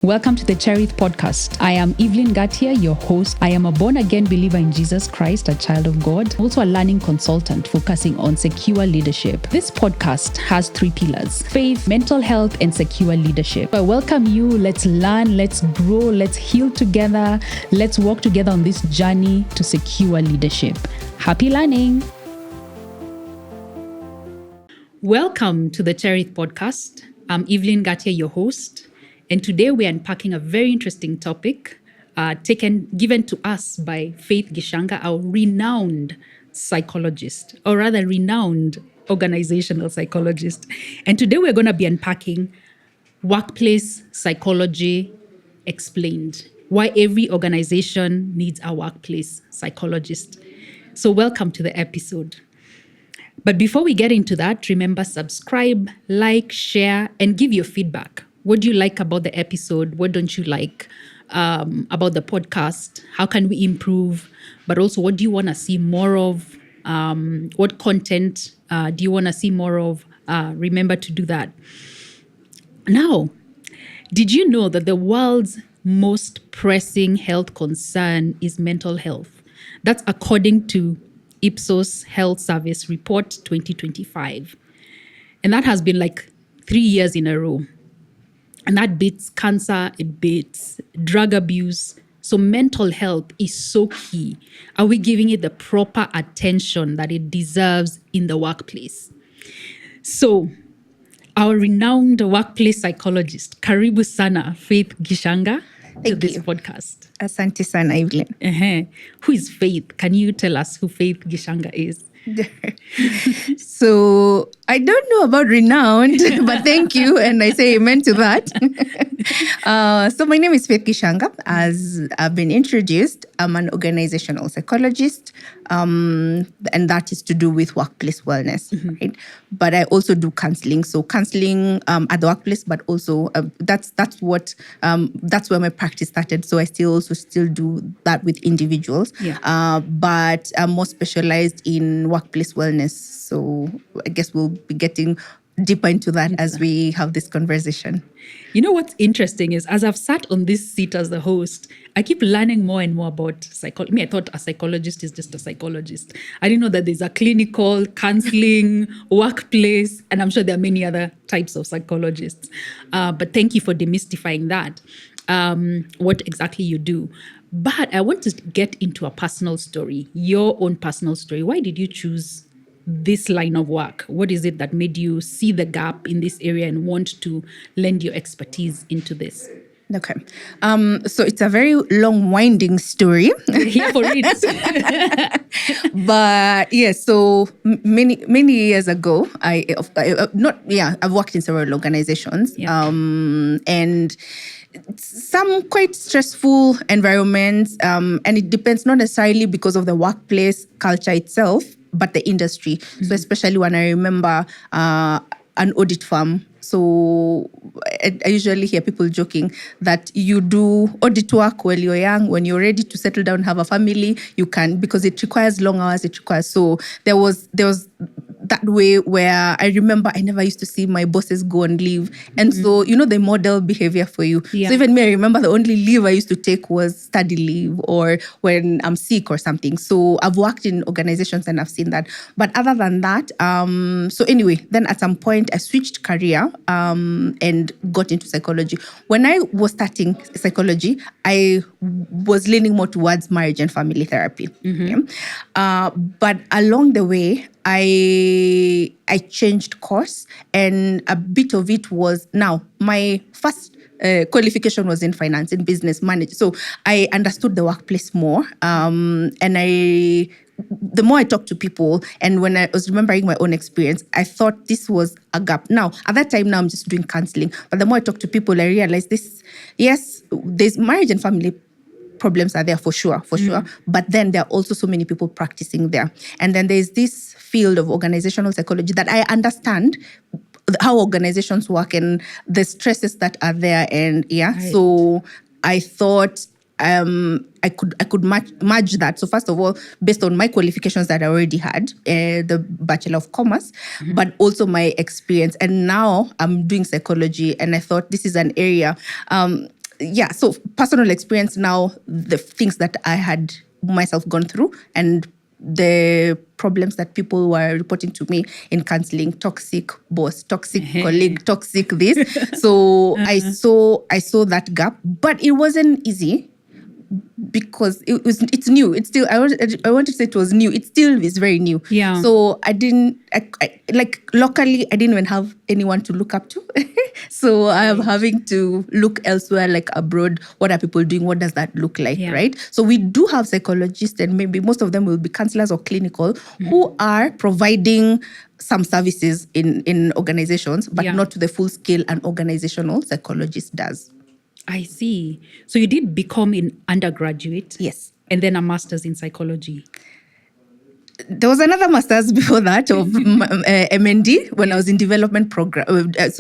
Welcome to the Cherith podcast. I am Evelyn Ngatia, your host. I am a born-again believer in Jesus Christ, a child of God, also a learning consultant focusing on secure leadership. This podcast has 3 pillars: faith, mental health, and secure leadership. I welcome you. Let's learn, let's grow, let's heal together. Let's walk together on this journey to secure leadership. Happy learning. Welcome to the Cherith podcast. I'm Evelyn Ngatia, your host. And today we're unpacking a very interesting topic given to us by Faith Gichanga, our renowned psychologist, or rather renowned organizational psychologist. And today we're going to be unpacking workplace psychology explained, why every organization needs a workplace psychologist. So welcome to the episode. But before we get into that, remember, subscribe, like, share, and give your feedback. What do you like about the episode? What don't you like about the podcast? How can we improve? But also, what do you want to see more of? What content do you want to see more of? Remember to do that. Now, did you know that the world's most pressing health concern is mental health? That's according to Ipsos Health Service Report 2025. And that has been like 3 years in a row. And that beats cancer, it beats drug abuse. So mental health is so key. Are we giving it the proper attention that it deserves in the workplace? So our renowned workplace psychologist, Karibu Sana, Faith Gichanga, to this podcast. Asante sana, Evelyn. Who is Faith? Can you tell us who Faith Gichanga is? So I don't know about renowned, but thank you. And I say amen to that. So my name is Faith Gichanga. As I've been introduced, I'm an organizational psychologist. And that is to do with workplace wellness, right? But I also do counseling. So counseling at the workplace, but also that's where my practice started. So I still do that with individuals. But I'm more specialized in workplace wellness. So I guess we'll be getting deeper into that as we have this conversation. You know what's interesting is, as I've sat on this seat as the host, I keep learning more and more about psychology. I thought a psychologist is just a psychologist. I didn't know that there's a clinical, counseling, workplace, and I'm sure there are many other types of psychologists. But thank you for demystifying that, what exactly you do. But I want to get into a personal story, your own personal story. Why did you choose this line of work? What is it that made you see the gap in this area and want to lend your expertise into this? Okay. So it's a very long, winding story. Here for it. But yes, so many years ago, I've worked in several organizations. And some quite stressful environments. And it depends not necessarily because of the workplace culture itself, but the industry. So especially when I remember an audit firm. So I usually hear people joking that you do audit work while you're young. When you're ready to settle down, have a family, you can, because it requires long hours. So there was that way where I remember I never used to see my bosses go on leave. And so, they model behavior for you. So even me, I remember the only leave I used to take was study leave or when I'm sick or something. So I've worked in organizations and I've seen that. But other than that, so anyway, then at some point I switched career and got into psychology. When I was starting psychology, I was leaning more towards marriage and family therapy. But along the way, I changed course, and a bit of it was, now my first qualification was in finance, in business management. So I understood the workplace more, and the more I talked to people, and when I was remembering my own experience, I thought this was a gap. Now, at that time, I'm just doing counseling. But the more I talked to people, I realized there's marriage and family problems are there for sure. But then there are also so many people practicing there. And then there's this field of organizational psychology that I understand how organizations work and the stresses that are there. And so I thought I could merge that. So first of all, based on my qualifications that I already had, the Bachelor of Commerce, but also my experience. And now I'm doing psychology, and I thought this is an area. so personal experience now, the things that I had myself gone through and the problems that people were reporting to me in counseling, toxic boss, toxic colleague, toxic this. So I saw that gap, but it wasn't easy because it's new. It's still, I wanted to say it was new. It still is very new. Yeah. So I like locally, I didn't even have anyone to look up to. So I'm having to look elsewhere, like abroad. What are people doing? What does that look like, right? So we do have psychologists, and maybe most of them will be counselors or clinical, who are providing some services in organizations, but not to the full scale an organizational psychologist does. I see. So you did become an undergraduate? Yes. And then a master's in psychology? There was another master's before that of MND when I was in development program. I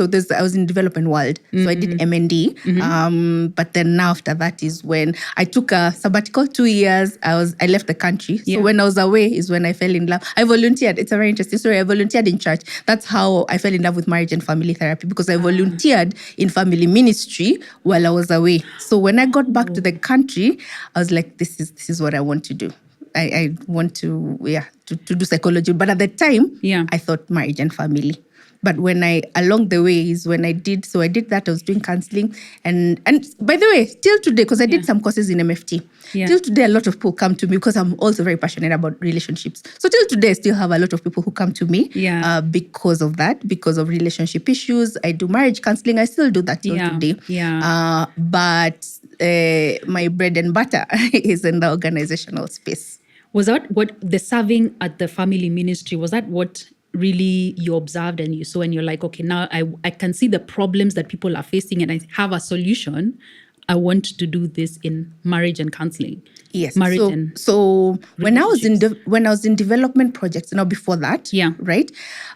was in development world. So I did MND. But then now after that is when I took a sabbatical, 2 years. I left the country. So when I was away is when I fell in love. I volunteered. It's a very interesting story. I volunteered in church. That's how I fell in love with marriage and family therapy, because I volunteered in family ministry while I was away. So when I got back to the country, I was like, this is what I want to do. I want to do psychology. But at the time, I thought marriage and family. But along the way is when I did that. I was doing counseling. And by the way, till today, because I did some courses in MFT, till today, a lot of people come to me because I'm also very passionate about relationships. So till today, I still have a lot of people who come to me because of that, because of relationship issues. I do marriage counseling. I still do that till today. But my bread and butter is in the organizational space. Was that what the serving at the family ministry, was that what really you observed and you saw and you're like, okay, now I can see the problems that people are facing and I have a solution. I want to do this in marriage and counseling. Yes. So when I was in development projects, before that, right?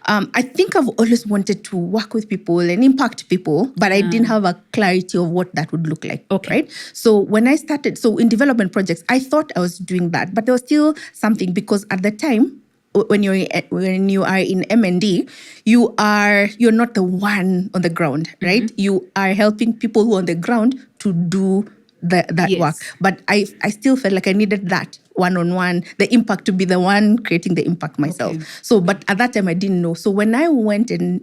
I think I've always wanted to work with people and impact people, but I didn't have a clarity of what that would look like. Okay. Right. So when I started, in development projects, I thought I was doing that, but there was still something, because at the time, when you are in MND, you're not the one on the ground, right? You are helping people who are on the ground to do that work. But I still felt like I needed that one-on-one, the impact, to be the one creating the impact myself. Okay. So, but at that time I didn't know. So when I went and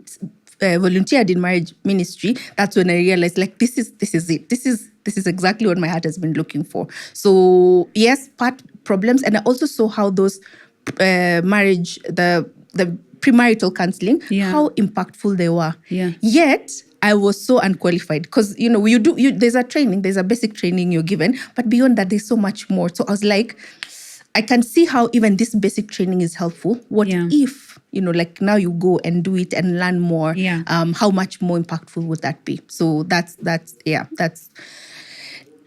volunteered in marriage ministry, that's when I realized, like, this is it. This is exactly what my heart has been looking for. So yes, part problems, and I also saw how those marriage, the premarital counseling, how impactful they were. Yet I was so unqualified, because there's a training, there's a basic training you're given, but beyond that there's so much more. So I was like, I can see how even this basic training is helpful. What if like now you go and do it and learn more? How much more impactful would that be? So that's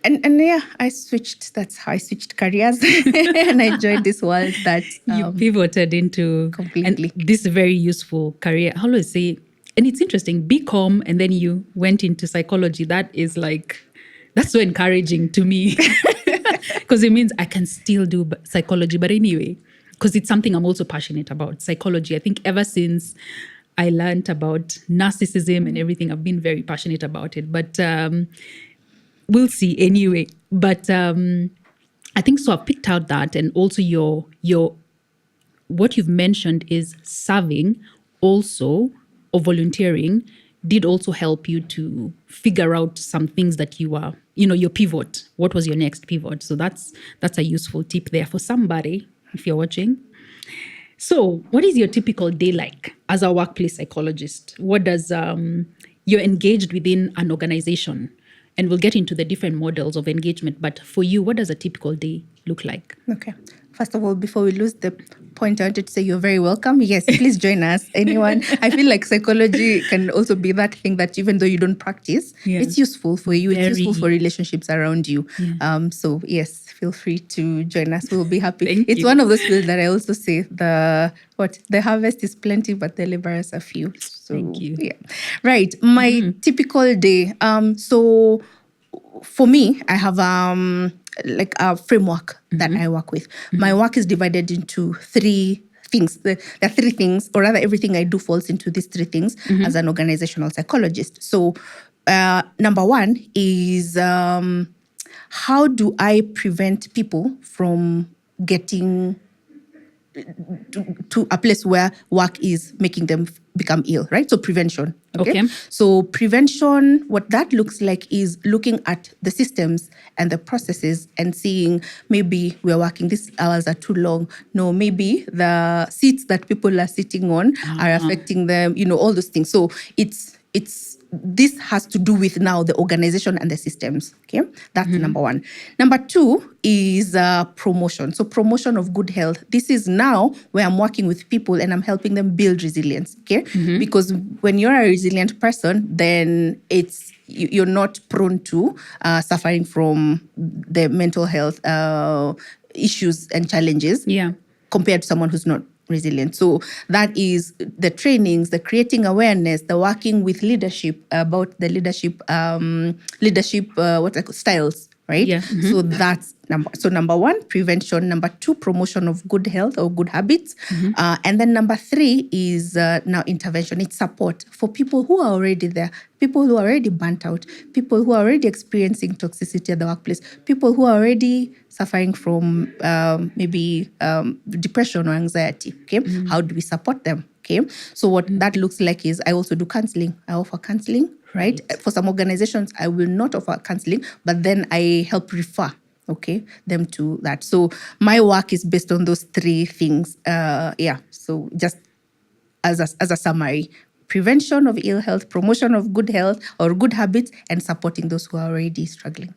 And I switched. That's how I switched careers, and I joined this world that you pivoted into completely. And this very useful career. How do I say? And it's interesting. BCom, and then you went into psychology. That's so encouraging to me, because it means I can still do psychology. But anyway, because it's something I'm also passionate about, psychology. I think ever since I learned about narcissism and everything, I've been very passionate about it. But we'll see anyway. But I think so I've picked out that, and also your what you've mentioned is serving also, or volunteering, did also help you to figure out some things that you are, your pivot. What was your next pivot? So that's a useful tip there for somebody if you're watching. So what is your typical day like as a workplace psychologist? What does you're engaged within an organization? And we'll get into the different models of engagement. But for you, what does a typical day look like? Okay. First of all, before we lose the point, I wanted to say you're very welcome. Yes, please join us. Anyone. I feel like psychology can also be that thing that even though you don't practice, it's useful for you. It's useful for relationships around you. So yes, feel free to join us. We'll be happy. It's one of those fields that I also say the harvest is plenty, but the laborers are few. So, thank you. Yeah. Right. My typical day. So for me, I have like a framework that I work with. My work is divided into 3 things. There are 3 things, or rather everything I do falls into these 3 things as an organizational psychologist. So Number one is how do I prevent people from getting to a place where work is making them become ill, right? So prevention. Okay? So prevention, what that looks like is looking at the systems and the processes and seeing maybe we're working, these hours are too long. No, maybe the seats that people are sitting on are affecting them, all those things. So this has to do with now the organization and the systems. Okay, that's number one. Number two is promotion. So promotion of good health. This is now where I'm working with people and I'm helping them build resilience. Okay, because when you're a resilient person, then you're not prone to suffering from the mental health issues and challenges. Compared to someone who's not resilient. So that is the trainings, the creating awareness, the working with leadership about the leadership styles, right? So that's number one, prevention. Number two, promotion of good health or good habits. And then number three is now intervention. It's support for people who are already there, people who are already burnt out, people who are already experiencing toxicity at the workplace, people who are already suffering from maybe depression or anxiety. Okay, how do we support them? Okay, so what that looks like is I also do counseling. I offer counseling, right? For some organizations, I will not offer counseling, but then I help refer them to that. So my work is based on those three things. So just as a summary, prevention of ill health, promotion of good health or good habits, and supporting those who are already struggling.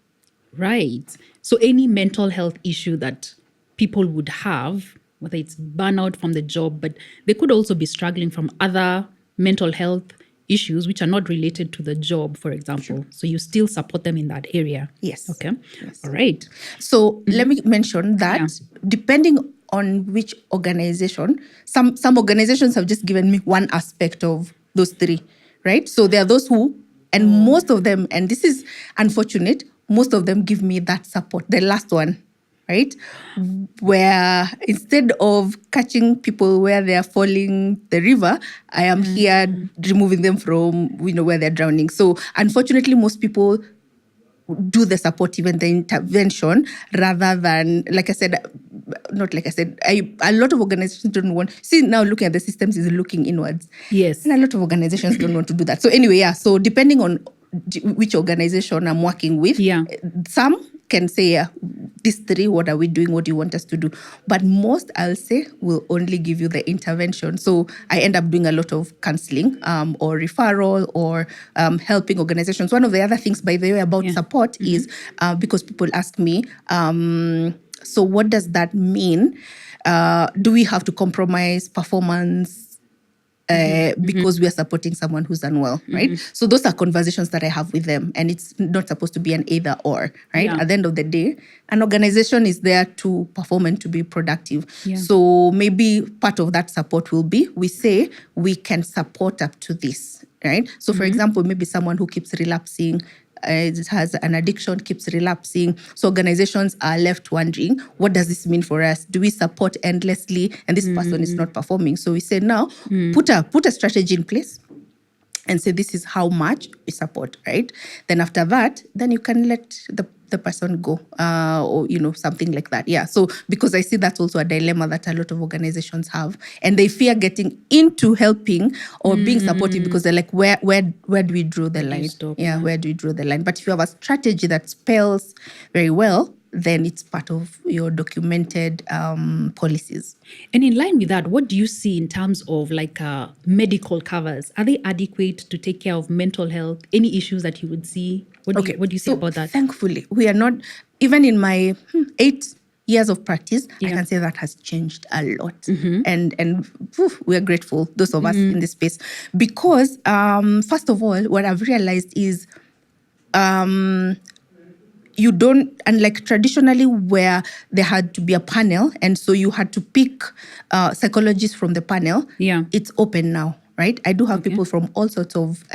Right. So any mental health issue that people would have, whether it's burnout from the job, but they could also be struggling from other mental health issues which are not related to the job, for example. Sure. So you still support them in that area. Yes. Okay. Yes. All right. So let me mention that depending on which organization, some organizations have just given me one aspect of those three, right? So there are those who, and most of them, and this is unfortunate, most of them give me that support, the last one, right? Where instead of catching people where they are falling the river, I am here removing them from, where they're drowning. So unfortunately, most people do the support, even the intervention, rather than, a lot of organizations don't want, now looking at the systems is looking inwards. Yes. And a lot of organizations don't want to do that. So anyway, so depending on which organization I'm working with, some can say, these three, what are we doing? What do you want us to do? But most, I'll say, will only give you the intervention. So I end up doing a lot of counseling or referral or helping organizations. One of the other things, by the way, about support is because people ask me, so what does that mean? Do we have to compromise performance because we are supporting someone who's unwell, right? So those are conversations that I have with them, and it's not supposed to be an either or, right? At the end of the day, an organization is there to perform and to be productive. So maybe part of that support will be, we say we can support up to this, right? So for example, maybe someone who keeps relapsing, has an addiction, keeps relapsing. So organizations are left wondering, what does this mean for us? Do we support endlessly and this person is not performing? So we say now, put a strategy in place and say, this is how much we support, right? Then after that, then you can let the person go or, something like that. Yeah. So because I see that's also a dilemma that a lot of organizations have, and they fear getting into helping or being supportive because they're like, where do we draw the line? Where do we draw the line? But if you have a strategy that spells very well, then it's part of your documented policies. And in line with that, what do you see in terms of medical covers? Are they adequate to take care of mental health? Any issues that you would see? What do you say about that? Thankfully, we are not, even in my 8 years of practice, I can say that has changed a lot. And we are grateful, those of us in this space. Because, first of all, what I've realized is you don't, unlike traditionally where there had to be a panel, and so you had to pick psychologists from the panel, it's open now, right? I do have people from all sorts of,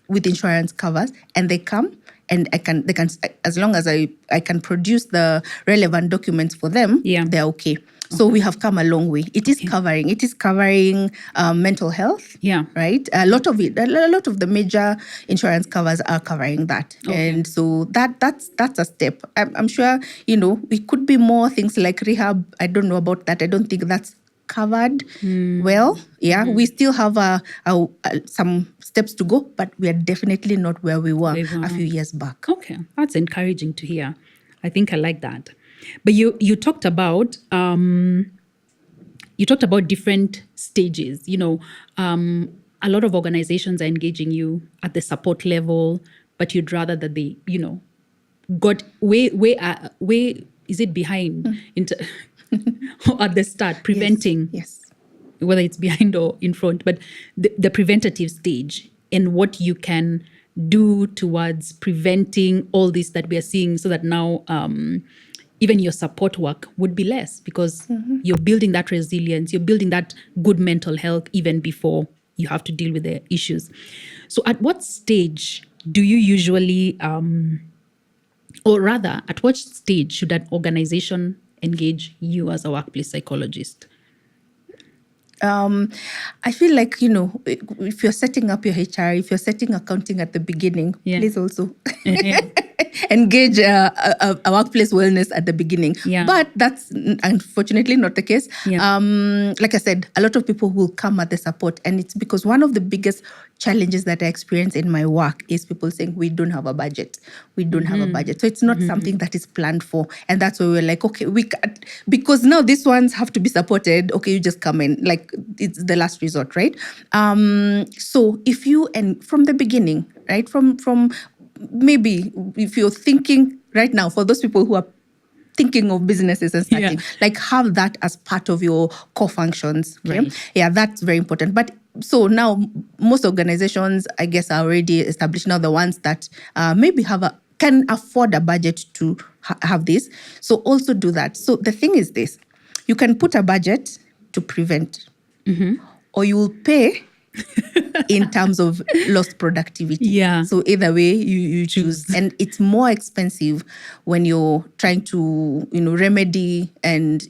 with insurance covers, and they come, and they can, as long as I can produce the relevant documents for them, they're okay. So we have come a long way. It is covering mental health. Yeah. Right. A lot of the major insurance covers are covering that. And so that's a step. I'm sure, it could be more things like rehab. I don't know about that. I don't think that's covered well. Yeah, we still have some steps to go, but we are definitely not where we were a few years back. Okay, that's encouraging to hear. I think I like that. But you talked about different stages. A lot of organizations are engaging you at the support level, but you'd rather that they, got way is it behind at the start, preventing. Yes. Whether it's behind or in front, but the preventative stage and what you can do towards preventing all this that we are seeing, so that now even your support work would be less, because you're building that resilience, you're building that good mental health even before you have to deal with the issues. So at what stage do you usually, or rather, at what stage should an organization engage you as a workplace psychologist? I feel like, if you're setting up your HR, if you're setting accounting at the beginning, please also engage a workplace wellness at the beginning. Yeah. But that's unfortunately not the case. Yeah. Like I said, a lot of people will come at the support, and it's because one of the biggest challenges that I experience in my work is people saying, we don't have a budget. We don't have a budget. So it's not something that is planned for. And that's why we're like, okay, we can't, because now these ones have to be supported. Okay, you just come in. Like, it's the last resort, right? So if you, and from the beginning, right, from maybe if you're thinking right now, for those people who are thinking of businesses and starting, like, have that as part of your core functions. Okay? Right. Yeah, that's very important. But so now most organizations, I guess, are already established now, the ones that maybe can afford a budget to have this. So also do that. So the thing is this, you can put a budget to prevent, or you will pay in terms of lost productivity. Yeah. So either way, you choose. And it's more expensive when you're trying to, remedy and,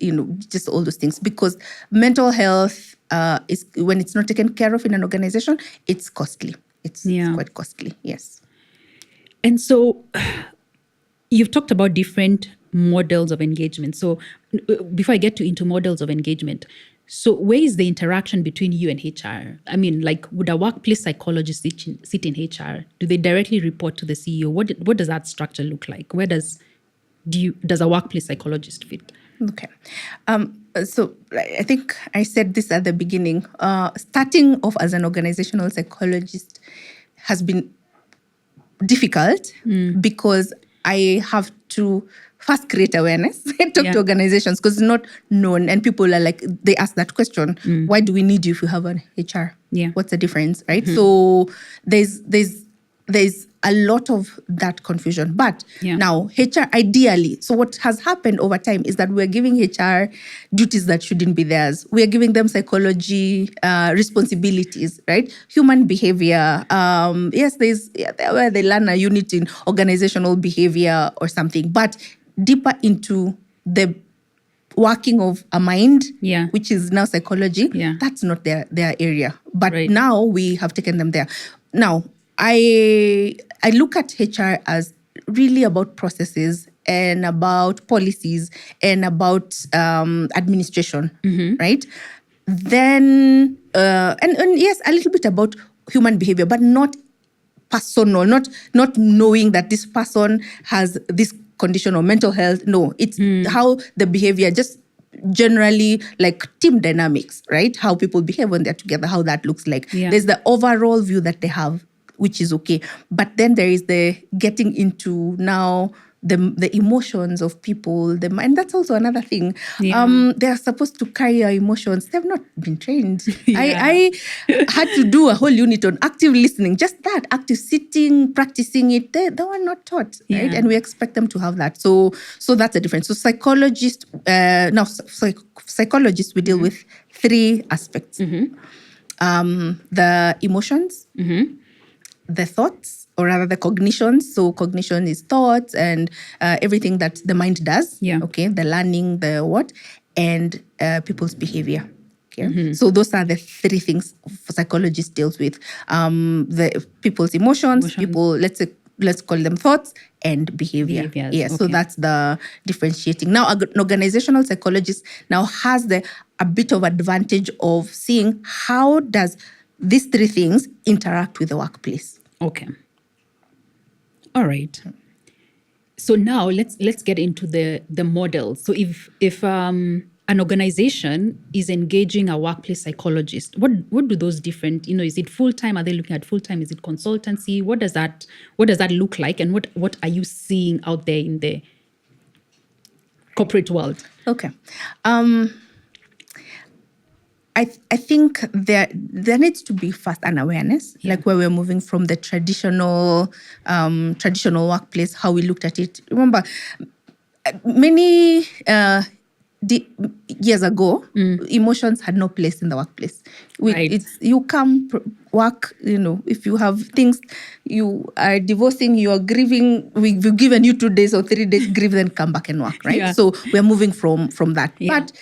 just all those things. Because mental health is, when it's not taken care of in an organization, it's costly. It's quite costly, yes. And so you've talked about different models of engagement. So before I get into models of engagement, so where is the interaction between you and HR? I mean, like, would a workplace psychologist sit in HR? Do they directly report to the CEO? What does that structure look like? Where does a workplace psychologist fit? Okay. So I think I said this at the beginning. Starting off as an organizational psychologist has been difficult because I have to first create awareness and talk to organizations, because it's not known, and people are like, they ask that question, why do we need you if you have an HR? Yeah. What's the difference, right? So there's a lot of that confusion. But now HR, ideally, so what has happened over time is that we're giving HR duties that shouldn't be theirs. We are giving them psychology responsibilities, right? Human behavior. Yes, where they learn a unit in organizational behavior or something, but deeper into the working of a mind, which is now psychology, that's not their area. But now we have taken them there. Now, I look at HR as really about processes and about policies and about administration, right? Then, and yes, a little bit about human behavior, but not personal, not knowing that this person has this condition or mental health. No, it's how the behavior, just generally like team dynamics, right? How people behave when they're together, how that looks like. There's the overall view that they have, which is okay. But then there is the getting into now the emotions of people, and that's also another thing. They are supposed to carry our emotions. They've not been trained. I had to do a whole unit on active listening, just that, active sitting, practicing it. They were not taught, right? And we expect them to have that. So that's the difference. So psychologists, we deal with three aspects. The emotions, the thoughts, or rather the cognitions. So cognition is thoughts and everything that the mind does. Okay, the learning, the what. and people's behavior. Okay. So those are the three things psychologists deals with. The people's emotions, people, let's call them thoughts, and behavior. Behaviors, Yeah. So okay. that's the differentiating. Now, an organizational psychologist now has a bit of advantage of seeing how does these three things interact with the workplace. Okay. All right. So now let's get into the model. So if an organization is engaging a workplace psychologist, what do those different, is it full-time? Are they looking at full-time? Is it consultancy? What does that look like? And what are you seeing out there in the corporate world? Okay. I think there needs to be first an awareness, like where we're moving from the traditional workplace, how we looked at it. Remember, many years ago, emotions had no place in the workplace. Right. You come work, if you have things, you are divorcing, you are grieving, we've given you 2 days or 3 days, grieve, then come back and work, right? Yeah. So we're moving from that. Yeah. But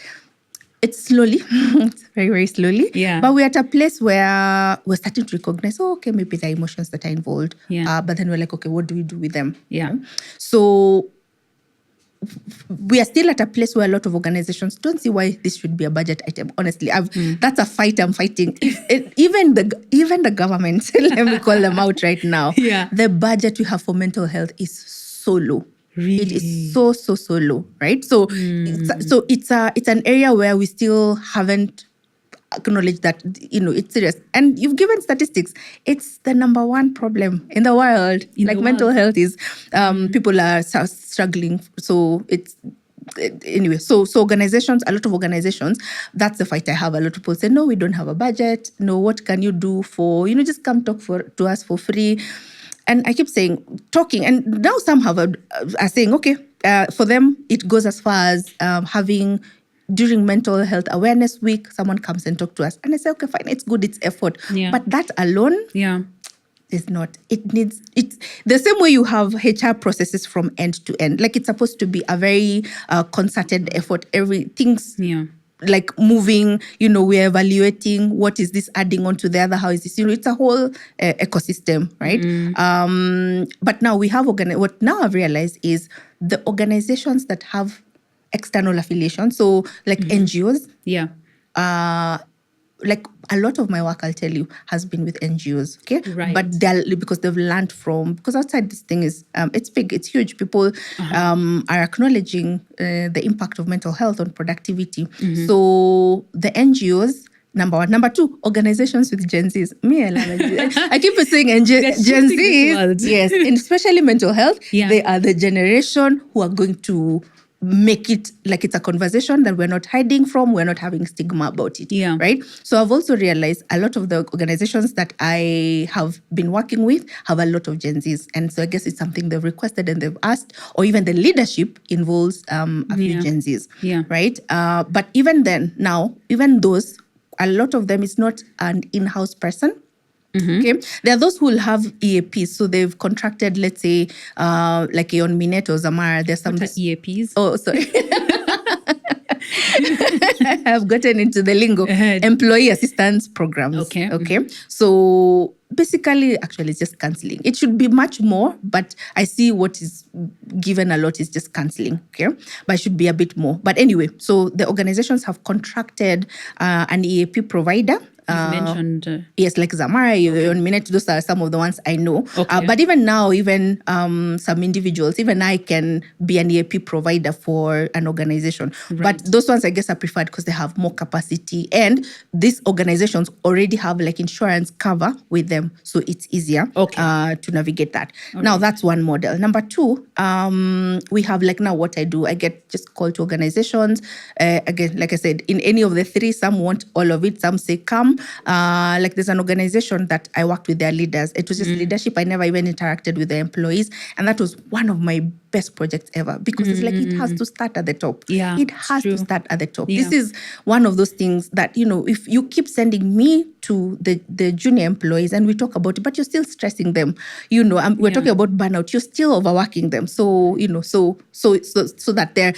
it's slowly, it's very, very slowly. Yeah. But we're at a place where we're starting to recognize, okay, maybe there are emotions that are involved. Yeah. But then we're like, okay, what do we do with them? Yeah. So we are still at a place where a lot of organizations don't see why this should be a budget item. Honestly, that's a fight I'm fighting. Even the government, let me call them out right now. Yeah. The budget we have for mental health is so low. Really? It is so low, right? So it's an area where we still haven't acknowledged that it's serious. And you've given statistics. It's the number one problem in the world. Mental health is people are struggling. So it's anyway. So organizations, a lot of organizations, that's the fight I have. A lot of people say, no, we don't have a budget. No, what can you do for just come talk to us for free. And I keep talking, and now some are saying, okay, for them, it goes as far as having, during Mental Health Awareness Week, someone comes and talks to us. And I say, okay, fine, it's good, it's effort. Yeah. But that alone is not. It's the same way you have HR processes from end to end. Like, it's supposed to be a very concerted effort. Everything's like moving, we're evaluating what is this adding on to the other, how is this, it's a whole ecosystem, right? But now we have, what now I've realized is the organizations that have external affiliation, so like NGOs, like a lot of my work, I'll tell you, has been with NGOs, okay? Right. But because they've learned because outside this thing is, it's big, it's huge. People are acknowledging the impact of mental health on productivity. So the NGOs, number one. Number two, organizations with Gen Zs. Me, I love it. I keep saying Gen Zs, yes, and especially mental health, they are the generation who are going to make it like it's a conversation that we're not hiding from, we're not having stigma about it, right? So I've also realized a lot of the organizations that I have been working with have a lot of Gen Zs. And so I guess it's something they've requested and they've asked, or even the leadership involves a few Gen Zs, right? But even then, now, even those, a lot of them is not an in-house person. Okay, there are those who will have EAPs, so they've contracted, let's say, like on Minet or Zamara. There's some EAPs. Oh, sorry. I've gotten into the lingo. Employee assistance programs. Okay. So basically, actually, it's just counseling. It should be much more, but I see what is given a lot is just counseling. Okay, but it should be a bit more. But anyway, so the organizations have contracted an EAP provider. You've mentioned yes, like Zamara, on Minute, those are some of the ones I know. But even now, even some individuals, even I can be an EAP provider for an organization. Right. But those ones, I guess, are preferred because they have more capacity. And these organizations already have like insurance cover with them. So it's easier to navigate that. Now, that's one model. Number two, we have like now what I do. I get just called to organizations. Again, like I said, in any of the three, some want all of it. Some say come. Like there's an organization that I worked with their leaders. It was just leadership. I never even interacted with the employees. And that was one of my best projects ever, because it's like it has to start at the top. Yeah, it has to start at the top. Yeah. This is one of those things that, if you keep sending me to the junior employees and we talk about it, but you're still stressing them, we're talking about burnout, you're still overworking them. So, so that their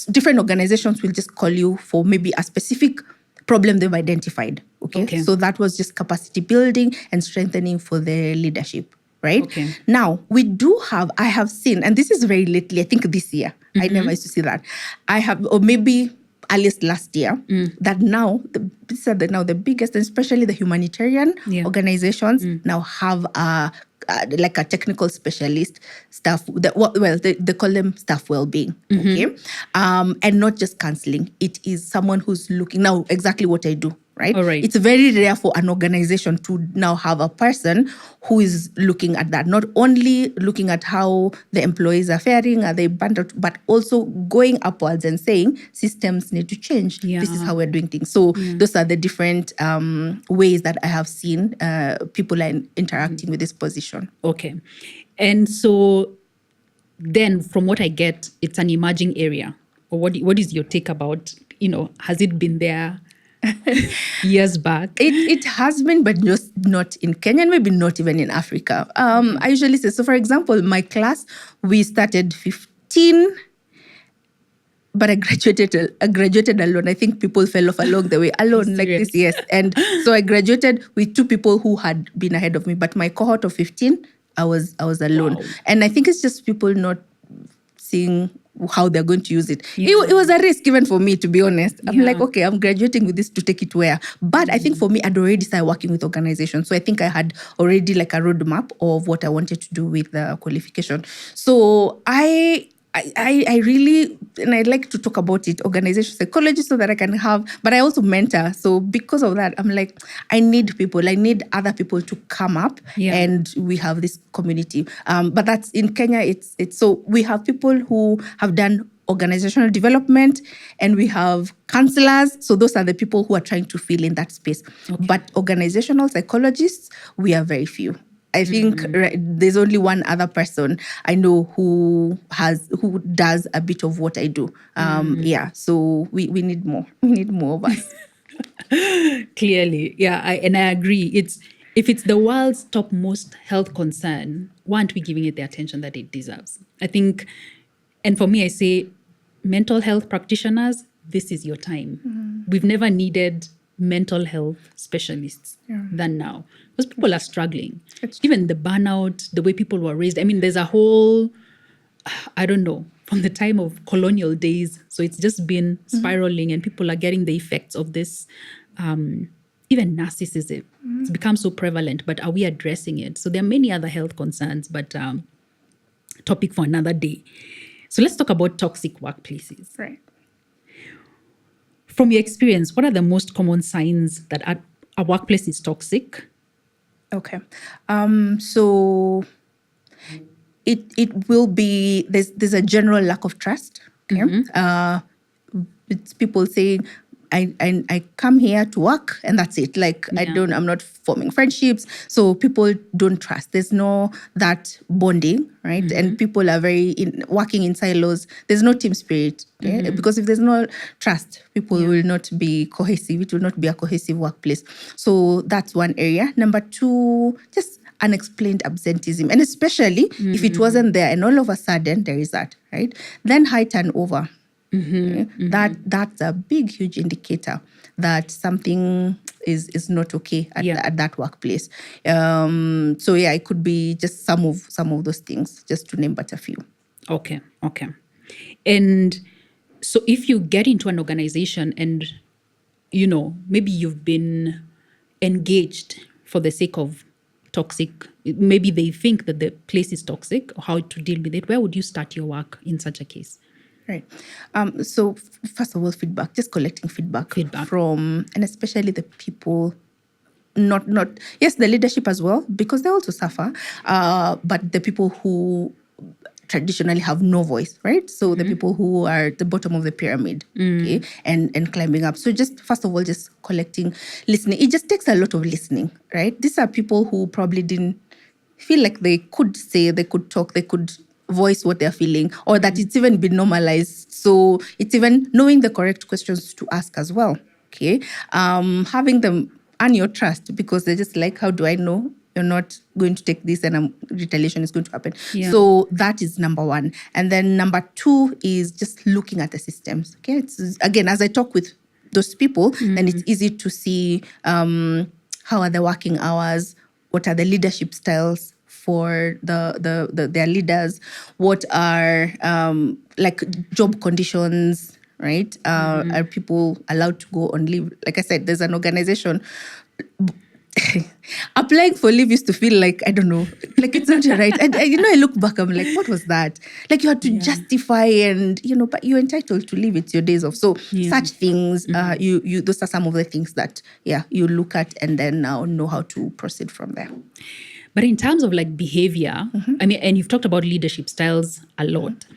different organizations will just call you for maybe a specific problem they've identified. Okay. So that was just capacity building and strengthening for the leadership. Right? Okay. Now, I have seen, and this is very lately, I think this year, I never used to see that. I have, or maybe at least last year, that now, these are the biggest, and especially the humanitarian organizations now have like a technical specialist staff, they call them staff wellbeing, okay? And not just counseling. It is someone who's looking, now exactly what I do. Right? All right. It's very rare for an organization to now have a person who is looking at that, not only looking at how the employees are faring, are they burnt out, but also going upwards and saying systems need to change. Yeah. This is how we're doing things. So those are the different ways that I have seen people are interacting with this position. Okay. And so then from what I get, it's an emerging area. Or what is your take about, has it been there years back? It has been, but just not in Kenya, and maybe not even in Africa. I usually say, so for example, my class, we started 15, but I graduated alone. I think people fell off along the way, alone like this, yes. And so I graduated with 2 people who had been ahead of me, but my cohort of 15, I was alone. Wow. And I think it's just people not seeing how they're going to use it. It was a risk even for me, to be honest. I'm like, okay, I'm graduating with this to take it where? But I think for me, I'd already started working with organizations. So I think I had already like a roadmap of what I wanted to do with the qualification. So I really, and I like to talk about it, organizational psychology, so that I can have, but I also mentor. So because of that, I'm like, I need other people to come up and we have this community. But that's in Kenya, it's so we have people who have done organizational development and we have counselors. So those are the people who are trying to fill in that space. Okay. But organizational psychologists, we are very few. I think there's only one other person I know who does a bit of what I do. So we need more. We need more of us. Clearly, I agree. If it's the world's topmost health concern, why aren't we giving it the attention that it deserves? I think, and for me, I say, mental health practitioners, this is your time. We've never needed mental health specialists than now, because people are struggling. Even the burnout, the way people were raised. I mean, there's a whole, I don't know, from the time of colonial days. So it's just been spiraling and people are getting the effects of this, even narcissism. It's become so prevalent, but are we addressing it? So there are many other health concerns, but topic for another day. So let's talk about toxic workplaces. Right. From your experience, what are the most common signs that a workplace is toxic? Okay. So it will be, there's a general lack of trust. Okay? It's people saying, I come here to work and that's it. Like I'm not forming friendships. So people don't trust. There's no that bonding, right? And people are working in silos. There's no team spirit. Okay? Because if there's no trust, people will not be cohesive. It will not be a cohesive workplace. So that's one area. Number 2, just unexplained absenteeism. And especially if it wasn't there and all of a sudden there is that, right? Then high turnover. That's a big, huge indicator that something is not okay at that workplace. So it could be just some of those things, just to name but a few. Okay. And so if you get into an organization and, maybe you've been engaged for the sake of toxic, maybe they think that the place is toxic, or how to deal with it, where would you start your work in such a case? Right. So first of all, feedback, just collecting feedback from, and especially the people, yes, the leadership as well, because they also suffer, but the people who traditionally have no voice, right? So the people who are at the bottom of the pyramid, okay, and climbing up. So just first of all, just collecting, listening. It just takes a lot of listening, right? These are people who probably didn't feel like they could say, they could talk, they could voice what they're feeling, or that it's even been normalized. So it's even knowing the correct questions to ask as well, okay? Having them earn your trust, because they're just like, how do I know you're not going to take this and retaliation is going to happen? Yeah. So that is number one. And then number two is just looking at the systems, okay? It's, again, as I talk with those people, then it's easy to see how are the working hours, what are the leadership styles for their leaders, what are like job conditions, right? Are people allowed to go on leave? Like I said, there's an organization. Applying for leave used to feel like, I don't know, like it's not right. I look back, I'm like, what was that? Like you had to justify and, but you're entitled to leave. It's your days off. So such things, you those are some of the things that, you look at and then now know how to proceed from there. But in terms of like behavior, I mean, and you've talked about leadership styles a lot.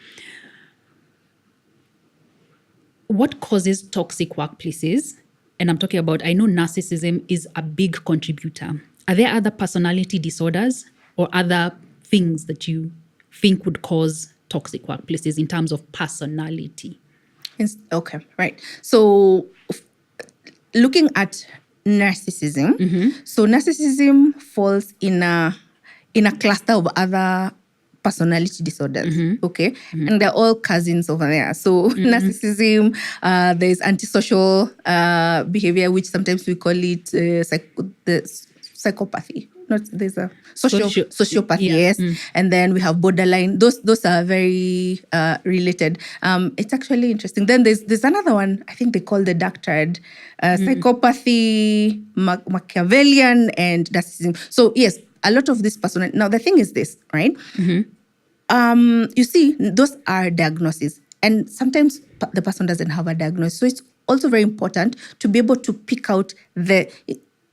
What causes toxic workplaces? And I'm talking about, I know narcissism is a big contributor. Are there other personality disorders or other things that you think would cause toxic workplaces in terms of personality? Okay, right. So looking at narcissism, so narcissism falls in a cluster of other personality disorders, okay? And they're all cousins over there. So narcissism, there's antisocial behavior, which sometimes we call it psychopathy. There's a sociopathy, yes. And then we have borderline. Those are very related. It's actually interesting. Then there's another one, I think they call the dark triad, psychopathy, Machiavellian, and narcissism. So yes, a lot of this personality. Now the thing is this, right? You see, those are diagnoses, and sometimes the person doesn't have a diagnosis. So it's also very important to be able to pick out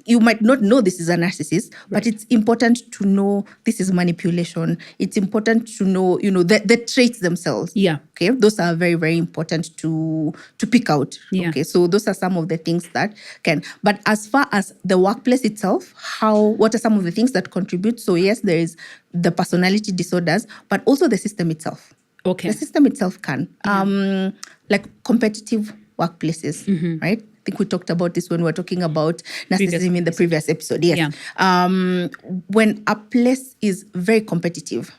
you might not know this is a narcissist, but it's important to know this is manipulation. It's important to know, the traits themselves. Yeah. Okay. Those are very, very important to pick out. Yeah. Okay. So those are some of the things that can. But as far as the workplace itself, what are some of the things that contribute? So yes, there is the personality disorders, but also the system itself. Okay. The system itself can. Like competitive workplaces, right? I think we talked about this when we were talking about narcissism in the previous episode. Yes. Yeah. When a place is very competitive,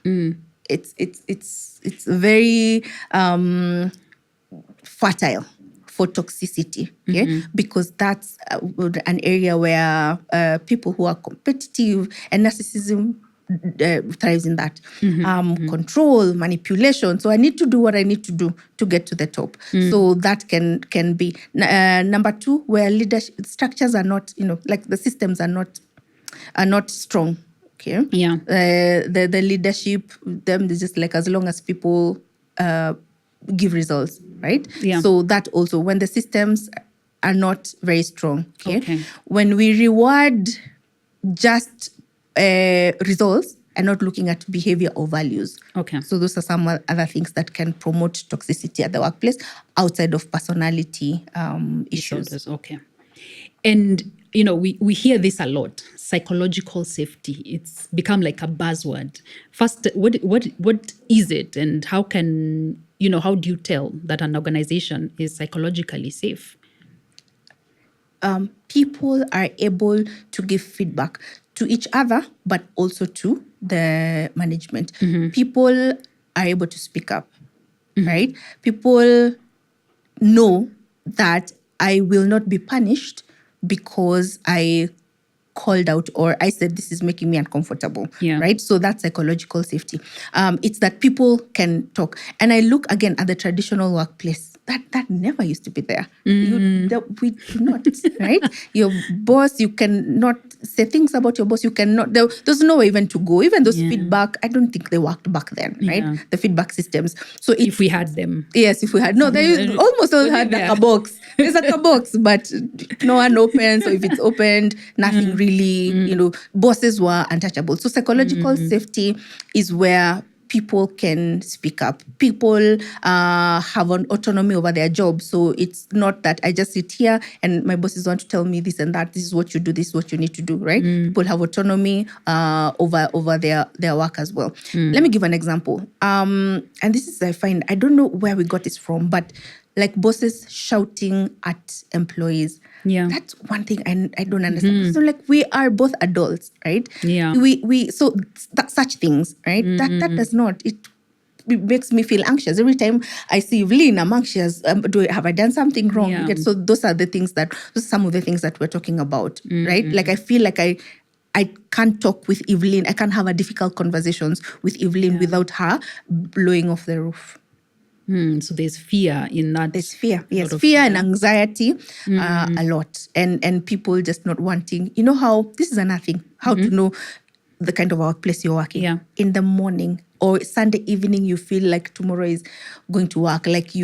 it's very fertile for toxicity, okay? Because that's an area where people who are competitive, and narcissism thrives in that. Control, manipulation. So I need to do what I need to do to get to the top. So that can be number two, where leadership structures are not, like the systems are not strong. Okay. Yeah. The leadership, them, is just like, as long as people give results, right? Yeah. So that also, when the systems are not very strong. Okay. When we reward just results and not looking at behavior or values. Okay. So those are some other things that can promote toxicity at the workplace outside of personality issues. Disorders. Okay. And, we hear this a lot, psychological safety. It's become like a buzzword. First, what is it, and how can, how do you tell that an organization is psychologically safe? People are able to give feedback to each other, but also to the management. People are able to speak up, right? People know that I will not be punished because I called out or I said this is making me uncomfortable, right? So that's psychological safety. It's that people can talk. And I look again at the traditional workplace. That never used to be there. We do not, right? Your boss, you cannot say things about your boss. You cannot, there's nowhere even to go. Even those feedback, I don't think they worked back then, right? The feedback systems. So if we had them. Yes, if we had. No, they almost all had like a box. There's like a box, but no one opens. So if it's opened, nothing really, bosses were untouchable. So psychological safety is where people can speak up. People have an autonomy over their job. So it's not that I just sit here and my bosses want to tell me this and that. This is what you do. This is what you need to do, right? People have autonomy over their work as well. Let me give an example. And this is, I find, I don't know where we got this from, but like bosses shouting at employees. Yeah. That's one thing I don't understand. So like we are both adults, right? Yeah. We so such things, right? That does not, it makes me feel anxious. Every time I see Evelyn, I'm anxious. Have I done something wrong? Yeah. So those are some of the things that we're talking about, right? Like I feel like I can't talk with Evelyn. I can't have a difficult conversations with Evelyn without her blowing off the roof. So there's fear in that. There's fear, yes, fear and anxiety a lot, and people just not wanting. You know how this is another thing. How to know the kind of workplace you're working. Yeah. In the morning or Sunday evening, you feel like tomorrow is going to work. Like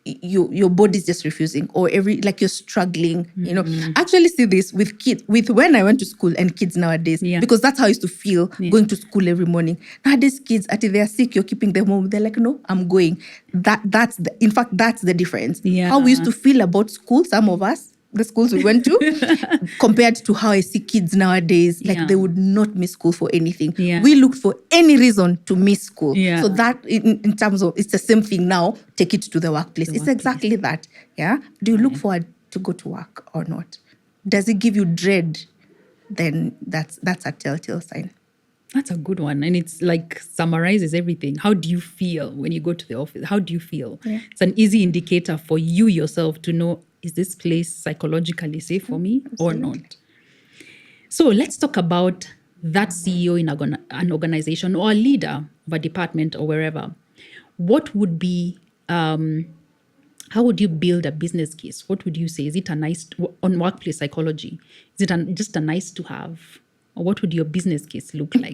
your body's just refusing, or like you're struggling. You know, actually see this with kids. With when I went to school and kids nowadays, because that's how I used to feel going to school every morning. Nowadays, kids, until they're sick, you're keeping them home. They're like, no, I'm going. That's the difference. Yeah. How we used to feel about school. Some of us, the schools we went to, compared to how I see kids nowadays, like they would not miss school for anything. Yeah. We look for any reason to miss school. Yeah. So that in terms of, it's the same thing now, take it to the workplace. It's exactly that. Yeah. Do you look forward to go to work or not? Does it give you dread? Then that's a telltale sign. That's a good one. And it's like summarizes everything. How do you feel when you go to the office? How do you feel? Yeah. It's an easy indicator for you yourself to know, is this place psychologically safe for me or not? So let's talk about that CEO in an organization or a leader of a department or wherever. What would be, how would you build a business case? What would you say? Is it on workplace psychology, is it just a nice to have? Or what would your business case look like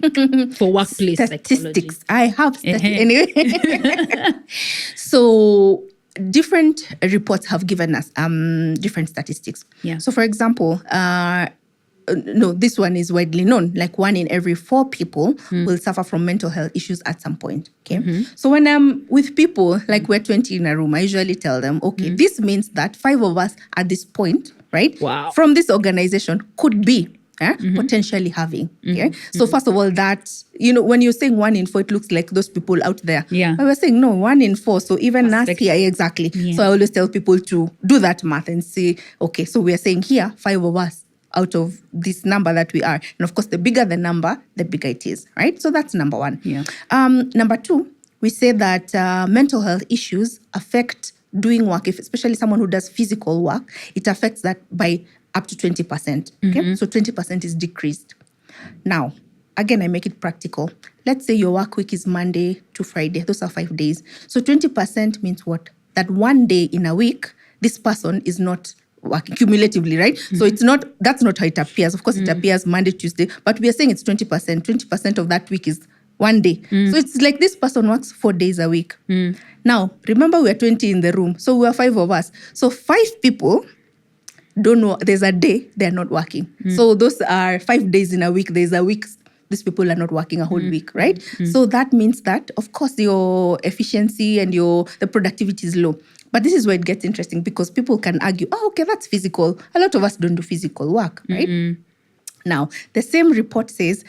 for workplace Statistics. psychology? I have anyway. So different reports have given us different statistics. Yeah. So for example, this one is widely known. Like 1 in every 4 people will suffer from mental health issues at some point. Okay. So when I'm with people, like we're 20 in a room, I usually tell them, okay, this means that 5 of us at this point, right? Wow. From this organization could be potentially having. Okay. So first of all, that, when you're saying 1 in 4, it looks like those people out there. Yeah. But we're saying no, 1 in 4. So even us here, exactly. Yeah. So I always tell people to do that math and say, okay, so we are saying here, 5 of us out of this number that we are. And of course, the bigger the number, the bigger it is, right? So that's number 1. Yeah. Number 2, we say that mental health issues affect doing work, especially someone who does physical work, it affects that by up to 20%. Okay, so 20% is decreased. Now, again, I make it practical. Let's say your work week is Monday to Friday. Those are 5 days. So 20% means what? That 1 day in a week, this person is not working cumulatively, right? So that's not how it appears. Of course, it appears Monday, Tuesday, but we are saying it's 20%. 20% of that week is 1 day. So it's like this person works 4 days a week. Now, remember we are 20 in the room. So we are 5 of us. So 5 people don't know, there's a day they're not working. So those are 5 days in a week. There's a week these people are not working a whole week, right? So that means that, of course, your efficiency and the productivity is low. But this is where it gets interesting, because people can argue, okay, that's physical. A lot of us don't do physical work, right? Now, the same report says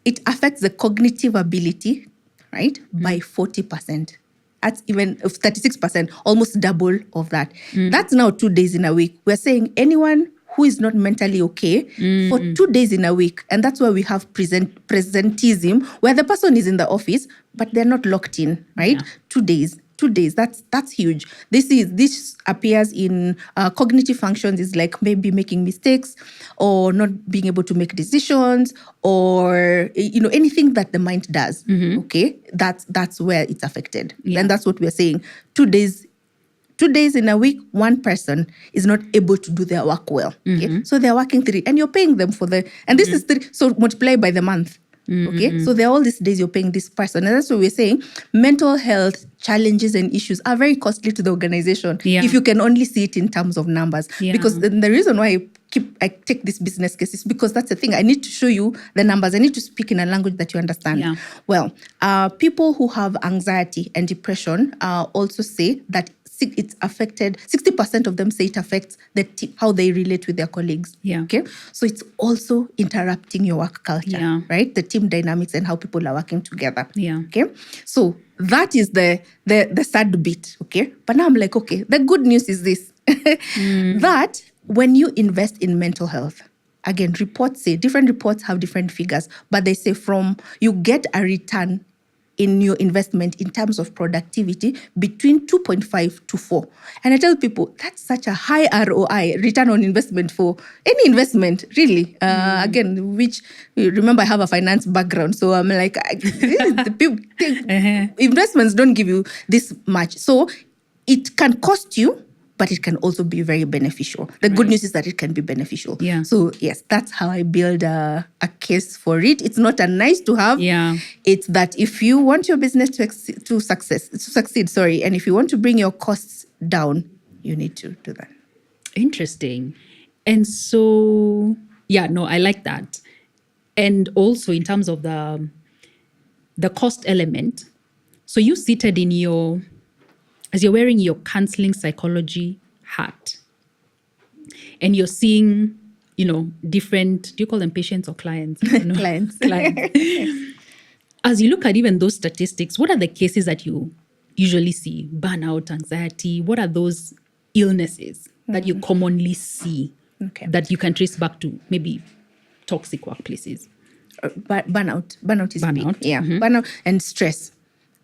it affects the cognitive ability, right, by 40%. That's even 36%, almost double of that. That's now 2 days in a week. We're saying anyone who is not mentally okay for 2 days in a week. And that's why we have presentism, where the person is in the office, but they're not locked in, right? Yeah. 2 days. 2 days, that's huge. This appears in cognitive functions, is like maybe making mistakes or not being able to make decisions, or anything that the mind does. Okay, that's where it's affected. Yeah. And that's what we're saying. 2 days in a week, one person is not able to do their work well. Okay, so they're working 3, and you're paying them and this is 3. So multiply by the month. Okay, so there are all these days you're paying this person. And that's what we're saying. Mental health challenges and issues are very costly to the organization if you can only see it in terms of numbers. Yeah. Because the reason why take these business cases because that's the thing. I need to show you the numbers. I need to speak in a language that you understand. Yeah. Well, people who have anxiety and depression also say that it's affected, 60% of them say it affects how they relate with their colleagues. Yeah. Okay. So it's also interrupting your work culture, right? The team dynamics and how people are working together. Yeah. Okay. So that is the sad bit. Okay. But now I'm like, okay, the good news is this, that when you invest in mental health, again, different reports have different figures, but they say you get a return in your investment in terms of productivity between 2.5 to 4. And I tell people that's such a high ROI, return on investment, for any investment, really. Again, which, remember, I have a finance background. So I'm like, the people think investments don't give you this much. So it can cost you, but it can also be very beneficial. The good news is that it can be beneficial. Yeah. So yes, that's how I build a case for it. It's not a nice to have. Yeah. It's that if you want your business to succeed, and if you want to bring your costs down, you need to do that. Interesting. And so, I like that. And also in terms of the cost element, so you seated as you're wearing your counseling psychology hat and you're seeing, different, do you call them patients or clients? Clients. As you look at even those statistics, what are the cases that you usually see? Burnout, anxiety, what are those illnesses that you commonly see that you can trace back to maybe toxic workplaces? Burnout is Burnout. big. Yeah. Burnout and stress.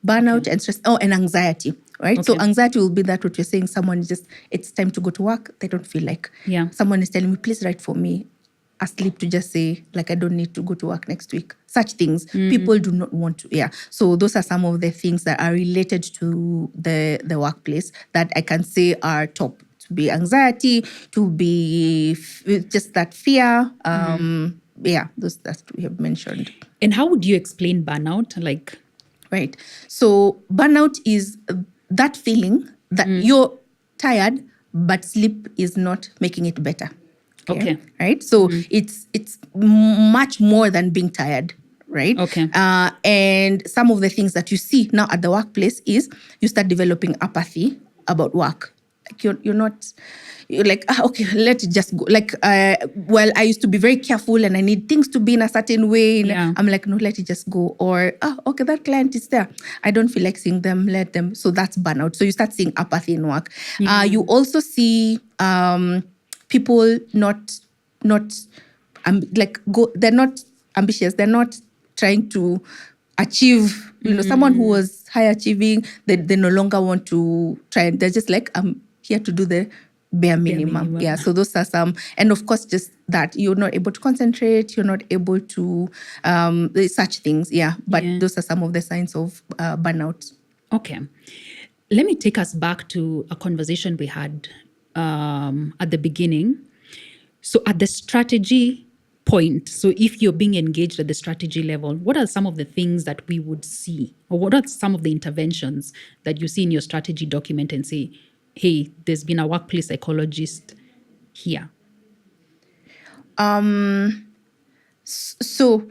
Burnout and stress. Oh, and anxiety. Right? So anxiety will be that what you're saying, someone it's time to go to work. They don't feel like. Yeah. Someone is telling me, please write for me a slip to just say, like, I don't need to go to work next week. Such things. People do not want to. Yeah. So those are some of the things that are related to the workplace that I can say are top. To be anxiety, to be just that fear. Those that we have mentioned. And how would you explain burnout? Right. So burnout is that feeling that you're tired, but sleep is not making it better. Okay. Right. So it's much more than being tired. Right. Okay. And some of the things that you see now at the workplace is you start developing apathy about work. Like you're like, okay, let it just go. Like, I used to be very careful and I need things to be in a certain way. Yeah. I'm like, no, let it just go. Or, okay, that client is there. I don't feel like seeing them, let them. So that's burnout. So you start seeing apathy in work. You also see people they're not ambitious. They're not trying to achieve, someone who was high achieving, they no longer want to try. And they're just like, I'm here to do the bare minimum. Yeah, so those are some. And of course, just that you're not able to concentrate, you're not able to, such things. Yeah, but those are some of the signs of burnout. Okay. Let me take us back to a conversation we had at the beginning. So at the strategy point, so if you're being engaged at the strategy level, what are some of the things that we would see? Or what are some of the interventions that you see in your strategy document and say, hey, there's been a workplace psychologist here? So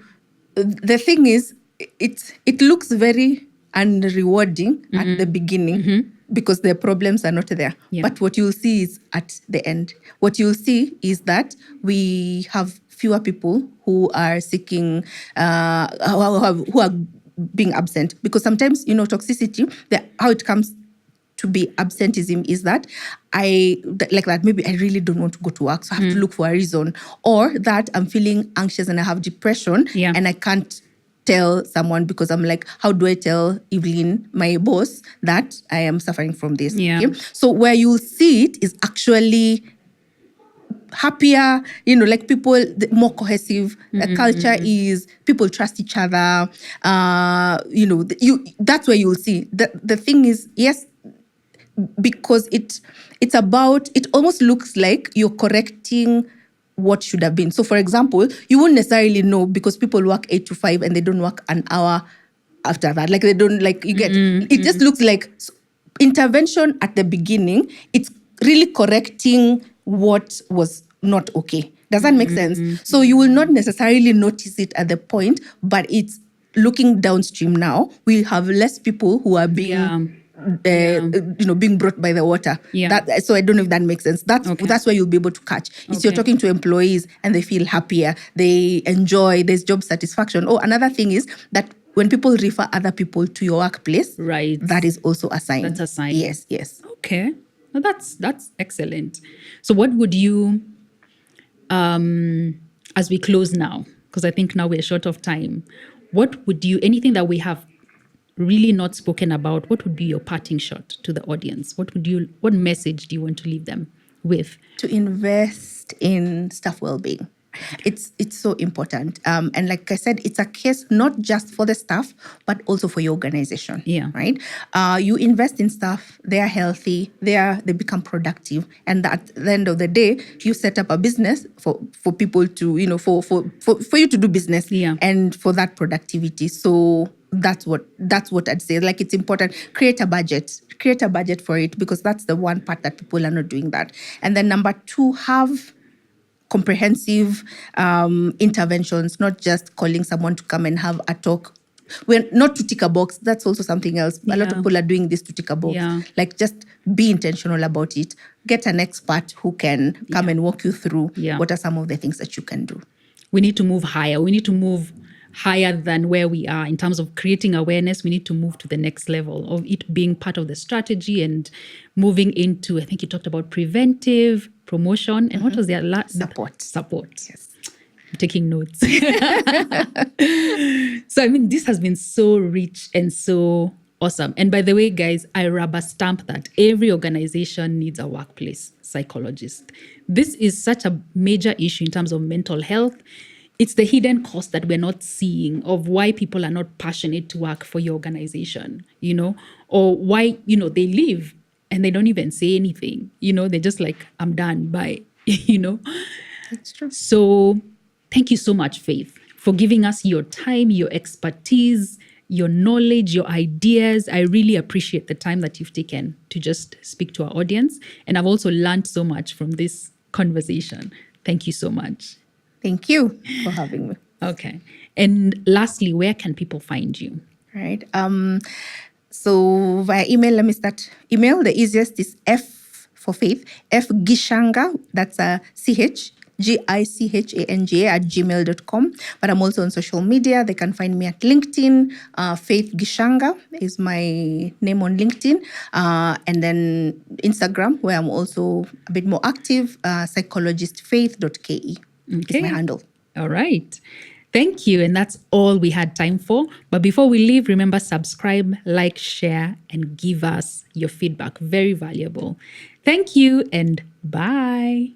the thing is, it looks very unrewarding at the beginning because the problems are not there. Yeah. But what you'll see is at the end. What you'll see is that we have fewer people who are seeking, who are being absent. Because sometimes, toxicity, how it comes to be absenteeism is that maybe I really don't want to go to work, so I have to look for a reason. Or that I'm feeling anxious and I have depression and I can't tell someone because I'm like, how do I tell Evelyn, my boss, that I am suffering from this? Yeah. Okay? So where you'll see it is actually happier, like people, more cohesive. The culture is people trust each other. That's where you'll see. The thing is, yes, because it's about, it almost looks like you're correcting what should have been. So for example, you won't necessarily know because people work 8 to 5 and they don't work an hour after that. Like they don't, like, you get, it just looks like intervention at the beginning. It's really correcting what was not okay. Does that make sense? So you will not necessarily notice it at the point, but it's looking downstream now. We have less people who are being being brought by the water. So I don't know if that makes sense. That's where you'll be able to catch. You're talking to employees and they feel happier. They enjoy. There's job satisfaction. Oh, another thing is that when people refer other people to your workplace, right, that is also a sign. That's a sign. Yes. Okay. Well, that's excellent. So what would you, as we close now, because I think now we're short of time, anything that we have really not spoken about, what would be your parting shot to the audience? What message do you want to leave them with? To invest in staff well-being. It's so important. And like I said, it's a case not just for the staff, but also for your organization. Yeah. Right? You invest in staff, they are healthy, they become productive. And at the end of the day, you set up a business for people to, for you to do business and for that productivity. So that's what I'd say. Like, it's important. Create a budget for it, because that's the one part that people are not doing that. And then number 2, have comprehensive interventions, not just calling someone to come and have a talk. We're not to tick a box. That's also something else. A lot of people are doing this to tick a box. Like, just be intentional about it. Get an expert who can come and walk you through what are some of the things that you can do. We need to move higher. We need to move higher than where we are in terms of creating awareness. We need to move to the next level of it being part of the strategy and moving into, I think you talked about preventive, promotion, and what was the last? Support. Yes. I'm taking notes. So, I mean, this has been so rich and so awesome. And by the way, guys, I rubber stamp that every organization needs a workplace psychologist. This is such a major issue in terms of mental health. It's the hidden cost that we're not seeing of why people are not passionate to work for your organization, or why, they leave and they don't even say anything, they're just like, I'm done, bye, That's true. So thank you so much, Faith, for giving us your time, your expertise, your knowledge, your ideas. I really appreciate the time that you've taken to just speak to our audience. And I've also learned so much from this conversation. Thank you so much. Thank you for having me. Okay. And lastly, where can people find you? Right. So via email, let me start. Email, the easiest is F for Faith, F Gichanga, that's a Gichanga @gmail.com. But I'm also on social media. They can find me at LinkedIn. Faith Gichanga is my name on LinkedIn. And then Instagram, where I'm also a bit more active, psychologistfaith.ke. Okay. Is my handle. All right. Thank you. And that's all we had time for. But before we leave, remember, subscribe, like, share, and give us your feedback. Very valuable. Thank you and bye.